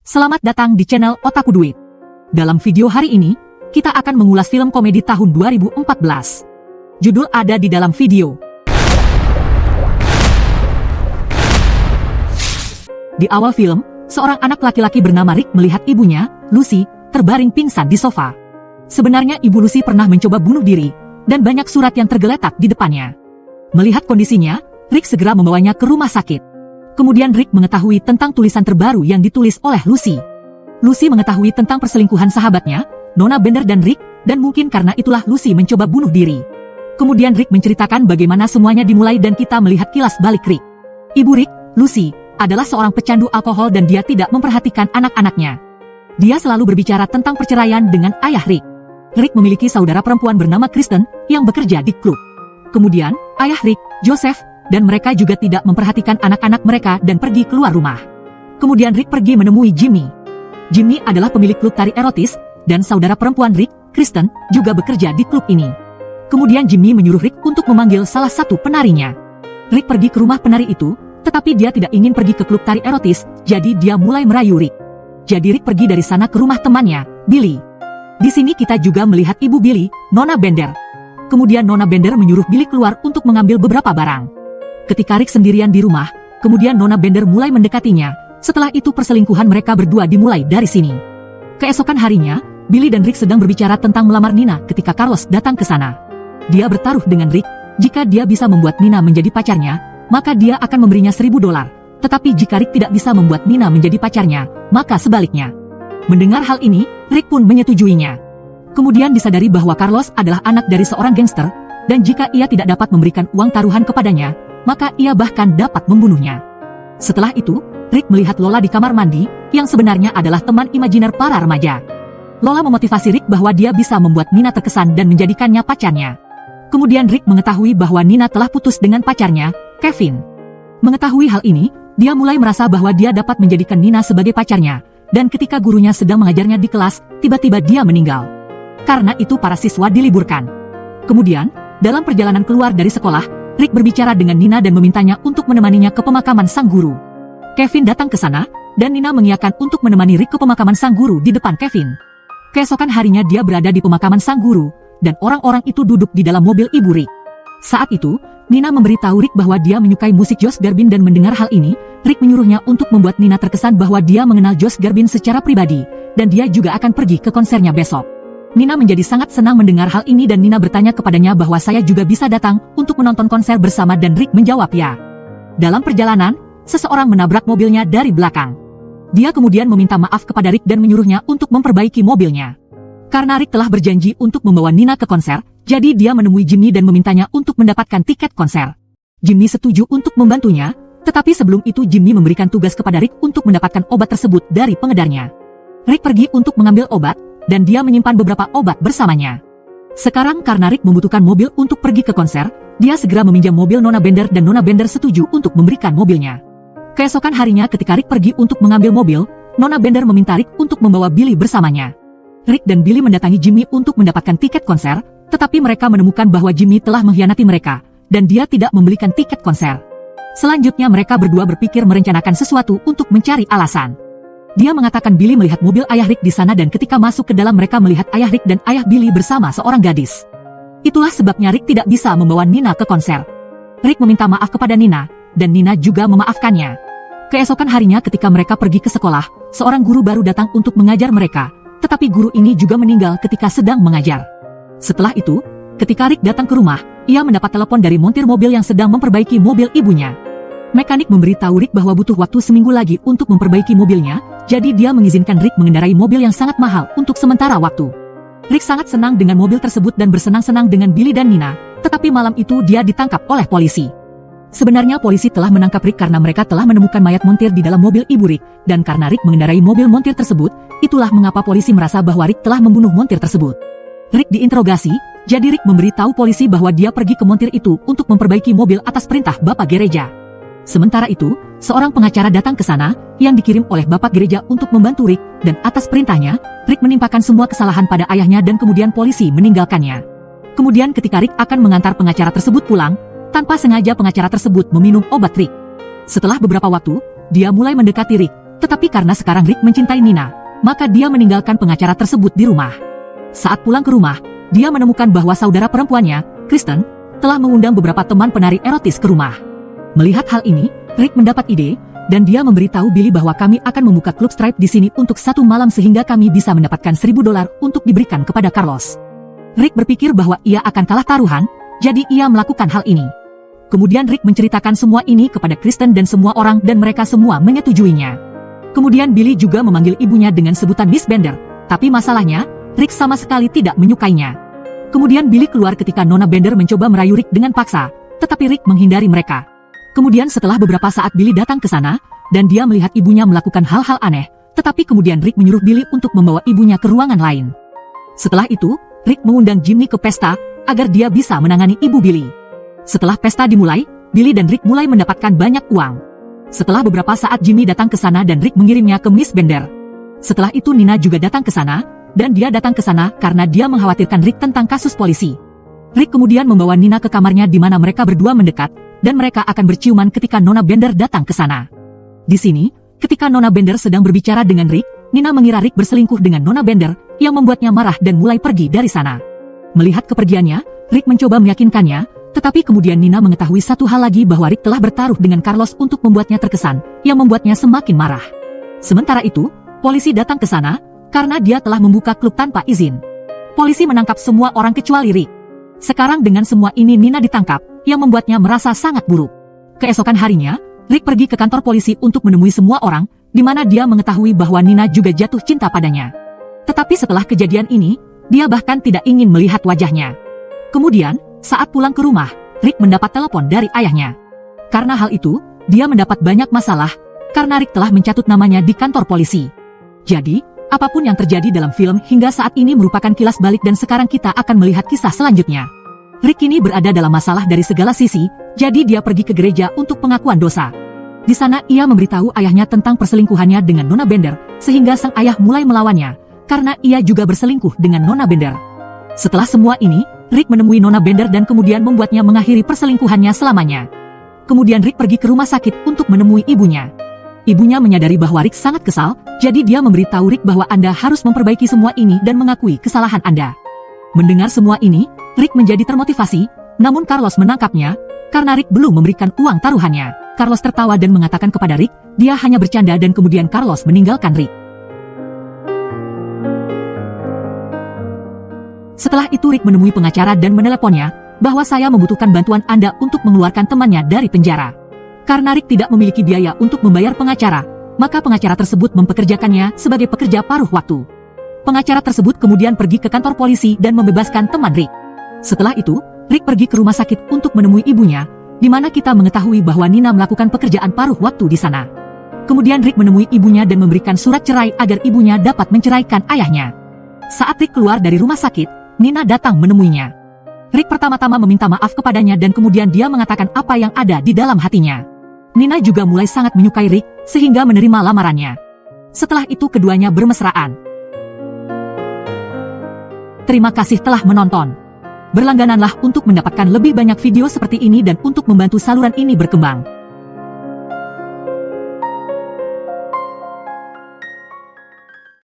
Selamat datang di channel Otaku Duit. Dalam video hari ini, kita akan mengulas film komedi tahun 2014. Judul ada di dalam video. Di awal film, seorang anak laki-laki bernama Rick melihat ibunya, Lucy, terbaring pingsan di sofa. Sebenarnya ibu Lucy pernah mencoba bunuh diri, dan banyak surat yang tergeletak di depannya. Melihat kondisinya, Rick segera membawanya ke rumah sakit. Kemudian Rick mengetahui tentang tulisan terbaru yang ditulis oleh Lucy. Lucy mengetahui tentang perselingkuhan sahabatnya, Nona Bender dan Rick, dan mungkin karena itulah Lucy mencoba bunuh diri. Kemudian Rick menceritakan bagaimana semuanya dimulai dan kita melihat kilas balik Rick. Ibu Rick, Lucy, adalah seorang pecandu alkohol dan dia tidak memperhatikan anak-anaknya. Dia selalu berbicara tentang perceraian dengan ayah Rick. Rick memiliki saudara perempuan bernama Kristen yang bekerja di klub. Kemudian, ayah Rick, Joseph, dan mereka juga tidak memperhatikan anak-anak mereka dan pergi keluar rumah. Kemudian Rick pergi menemui Jimmy. Jimmy adalah pemilik klub tari erotis, dan saudara perempuan Rick, Kristen, juga bekerja di klub ini. Kemudian Jimmy menyuruh Rick untuk memanggil salah satu penarinya. Rick pergi ke rumah penari itu, tetapi dia tidak ingin pergi ke klub tari erotis, jadi dia mulai merayu Rick. Jadi Rick pergi dari sana ke rumah temannya, Billy. Di sini kita juga melihat ibu Billy, Nona Bender. Kemudian Nona Bender menyuruh Billy keluar untuk mengambil beberapa barang. Ketika Rick sendirian di rumah, kemudian Nona Bender mulai mendekatinya. Setelah itu perselingkuhan mereka berdua dimulai dari sini. Keesokan harinya, Billy dan Rick sedang berbicara tentang melamar Nina ketika Carlos datang ke sana. Dia bertaruh dengan Rick, jika dia bisa membuat Nina menjadi pacarnya, maka dia akan memberinya $1.000. Tetapi jika Rick tidak bisa membuat Nina menjadi pacarnya, maka sebaliknya. Mendengar hal ini, Rick pun menyetujuinya. Kemudian disadari bahwa Carlos adalah anak dari seorang gangster, dan jika ia tidak dapat memberikan uang taruhan kepadanya, maka ia bahkan dapat membunuhnya. Setelah itu, Rick melihat Lola di kamar mandi, yang sebenarnya adalah teman imajiner para remaja. Lola memotivasi Rick bahwa dia bisa membuat Nina terkesan dan menjadikannya pacarnya. Kemudian Rick mengetahui bahwa Nina telah putus dengan pacarnya, Kevin. Mengetahui hal ini, dia mulai merasa bahwa dia dapat menjadikan Nina sebagai pacarnya, dan ketika gurunya sedang mengajarnya di kelas, tiba-tiba dia meninggal. Karena itu para siswa diliburkan. Kemudian, dalam perjalanan keluar dari sekolah, Rick berbicara dengan Nina dan memintanya untuk menemaninya ke pemakaman sang guru. Kevin datang ke sana, dan Nina mengiyakan untuk menemani Rick ke pemakaman sang guru di depan Kevin. Keesokan harinya dia berada di pemakaman sang guru, dan orang-orang itu duduk di dalam mobil ibu Rick. Saat itu, Nina memberitahu Rick bahwa dia menyukai musik Josh Garbin dan mendengar hal ini, Rick menyuruhnya untuk membuat Nina terkesan bahwa dia mengenal Josh Garbin secara pribadi, dan dia juga akan pergi ke konsernya besok. Nina menjadi sangat senang mendengar hal ini dan Nina bertanya kepadanya bahwa saya juga bisa datang untuk menonton konser bersama dan Rick menjawab ya. Dalam perjalanan, seseorang menabrak mobilnya dari belakang. Dia kemudian meminta maaf kepada Rick dan menyuruhnya untuk memperbaiki mobilnya. Karena Rick telah berjanji untuk membawa Nina ke konser, jadi dia menemui Jimmy dan memintanya untuk mendapatkan tiket konser. Jimmy setuju untuk membantunya, tetapi sebelum itu Jimmy memberikan tugas kepada Rick untuk mendapatkan obat tersebut dari pengedarnya. Rick pergi untuk mengambil obat, dan dia menyimpan beberapa obat bersamanya. Sekarang karena Rick membutuhkan mobil untuk pergi ke konser, dia segera meminjam mobil Nona Bender dan Nona Bender setuju untuk memberikan mobilnya. Keesokan harinya ketika Rick pergi untuk mengambil mobil, Nona Bender meminta Rick untuk membawa Billy bersamanya. Rick dan Billy mendatangi Jimmy untuk mendapatkan tiket konser, tetapi mereka menemukan bahwa Jimmy telah mengkhianati mereka, dan dia tidak membelikan tiket konser. Selanjutnya mereka berdua berpikir merencanakan sesuatu untuk mencari alasan. Dia mengatakan Billy melihat mobil ayah Rick di sana dan ketika masuk ke dalam mereka melihat ayah Rick dan ayah Billy bersama seorang gadis. Itulah sebabnya Rick tidak bisa membawa Nina ke konser. Rick meminta maaf kepada Nina, dan Nina juga memaafkannya. Keesokan harinya ketika mereka pergi ke sekolah, seorang guru baru datang untuk mengajar mereka, tetapi guru ini juga meninggal ketika sedang mengajar. Setelah itu, ketika Rick datang ke rumah, ia mendapat telepon dari montir mobil yang sedang memperbaiki mobil ibunya. Mekanik memberitahu Rick bahwa butuh waktu seminggu lagi untuk memperbaiki mobilnya, jadi dia mengizinkan Rick mengendarai mobil yang sangat mahal untuk sementara waktu. Rick sangat senang dengan mobil tersebut dan bersenang-senang dengan Billy dan Nina, tetapi malam itu dia ditangkap oleh polisi. Sebenarnya polisi telah menangkap Rick karena mereka telah menemukan mayat montir di dalam mobil ibu Rick, dan karena Rick mengendarai mobil montir tersebut, itulah mengapa polisi merasa bahwa Rick telah membunuh montir tersebut. Rick diinterogasi, jadi Rick memberitahu polisi bahwa dia pergi ke montir itu untuk memperbaiki mobil atas perintah Bapak Gereja. Sementara itu, seorang pengacara datang ke sana, yang dikirim oleh Bapak Gereja untuk membantu Rick, dan atas perintahnya, Rick menimpakan semua kesalahan pada ayahnya dan kemudian polisi meninggalkannya. Kemudian ketika Rick akan mengantar pengacara tersebut pulang, tanpa sengaja pengacara tersebut meminum obat Rick. Setelah beberapa waktu, dia mulai mendekati Rick, Tetapi karena sekarang Rick mencintai Nina, maka dia meninggalkan pengacara tersebut di rumah. Saat pulang ke rumah, dia menemukan bahwa saudara perempuannya, Kristen, telah mengundang beberapa teman penari erotis ke rumah. Melihat hal ini, Rick mendapat ide, dan dia memberitahu Billy bahwa kami akan membuka klub strip di sini untuk 1 malam sehingga kami bisa mendapatkan $1.000 untuk diberikan kepada Carlos. Rick berpikir bahwa ia akan kalah taruhan, jadi ia melakukan hal ini. Kemudian Rick menceritakan semua ini kepada Kristen dan semua orang dan mereka semua menyetujuinya. Kemudian Billy juga memanggil ibunya dengan sebutan Miss Bender, tapi masalahnya, Rick sama sekali tidak menyukainya. Kemudian Billy keluar ketika Nona Bender mencoba merayu Rick dengan paksa, tetapi Rick menghindari mereka. Kemudian setelah beberapa saat Billy datang ke sana, dan dia melihat ibunya melakukan hal-hal aneh, tetapi kemudian Rick menyuruh Billy untuk membawa ibunya ke ruangan lain. Setelah itu, Rick mengundang Jimmy ke pesta, agar dia bisa menangani ibu Billy. Setelah pesta dimulai, Billy dan Rick mulai mendapatkan banyak uang. Setelah beberapa saat Jimmy datang ke sana dan Rick mengirimnya ke Miss Bender. Setelah itu Nina juga datang ke sana, dan dia datang ke sana karena dia mengkhawatirkan Rick tentang kasus polisi. Rick kemudian membawa Nina ke kamarnya di mana mereka berdua mendekat, dan mereka akan berciuman ketika Nona Bender datang ke sana. Di sini, ketika Nona Bender sedang berbicara dengan Rick, Nina mengira Rick berselingkuh dengan Nona Bender, yang membuatnya marah dan mulai pergi dari sana. Melihat kepergiannya, Rick mencoba meyakinkannya, tetapi kemudian Nina mengetahui satu hal lagi bahwa Rick telah bertaruh dengan Carlos untuk membuatnya terkesan, yang membuatnya semakin marah. Sementara itu, polisi datang ke sana, karena dia telah membuka klub tanpa izin. Polisi menangkap semua orang kecuali Rick. Sekarang dengan semua ini Nina ditangkap, yang membuatnya merasa sangat buruk. Keesokan harinya, Rick pergi ke kantor polisi untuk menemui semua orang, di mana dia mengetahui bahwa Nina juga jatuh cinta padanya. Tetapi setelah kejadian ini, dia bahkan tidak ingin melihat wajahnya. Kemudian, saat pulang ke rumah, Rick mendapat telepon dari ayahnya. Karena hal itu, dia mendapat banyak masalah, karena Rick telah mencatut namanya di kantor polisi. Jadi, apapun yang terjadi dalam film hingga saat ini merupakan kilas balik dan sekarang kita akan melihat kisah selanjutnya. Rick kini berada dalam masalah dari segala sisi, jadi dia pergi ke gereja untuk pengakuan dosa. Di sana ia memberitahu ayahnya tentang perselingkuhannya dengan Nona Bender, sehingga sang ayah mulai melawannya, karena ia juga berselingkuh dengan Nona Bender. Setelah semua ini, Rick menemui Nona Bender dan kemudian membuatnya mengakhiri perselingkuhannya selamanya. Kemudian Rick pergi ke rumah sakit untuk menemui ibunya. Ibunya menyadari bahwa Rick sangat kesal, jadi dia memberitahu Rick bahwa Anda harus memperbaiki semua ini dan mengakui kesalahan Anda. Mendengar semua ini, Rick menjadi termotivasi, namun Carlos menangkapnya, karena Rick belum memberikan uang taruhannya. Carlos tertawa dan mengatakan kepada Rick, dia hanya bercanda dan kemudian Carlos meninggalkan Rick. Setelah itu Rick menemui pengacara dan meneleponnya, bahwa saya membutuhkan bantuan Anda untuk mengeluarkan temannya dari penjara. Karena Rick tidak memiliki biaya untuk membayar pengacara, maka pengacara tersebut mempekerjakannya sebagai pekerja paruh waktu. Pengacara tersebut kemudian pergi ke kantor polisi dan membebaskan teman Rick. Setelah itu, Rick pergi ke rumah sakit untuk menemui ibunya, di mana kita mengetahui bahwa Nina melakukan pekerjaan paruh waktu di sana. Kemudian Rick menemui ibunya dan memberikan surat cerai agar ibunya dapat menceraikan ayahnya. Saat Rick keluar dari rumah sakit, Nina datang menemuinya. Rick pertama-tama meminta maaf kepadanya dan kemudian dia mengatakan apa yang ada di dalam hatinya. Nina juga mulai sangat menyukai Rick, sehingga menerima lamarannya. Setelah itu keduanya bermesraan. Terima kasih telah menonton. Berlanggananlah untuk mendapatkan lebih banyak video seperti ini dan untuk membantu saluran ini berkembang.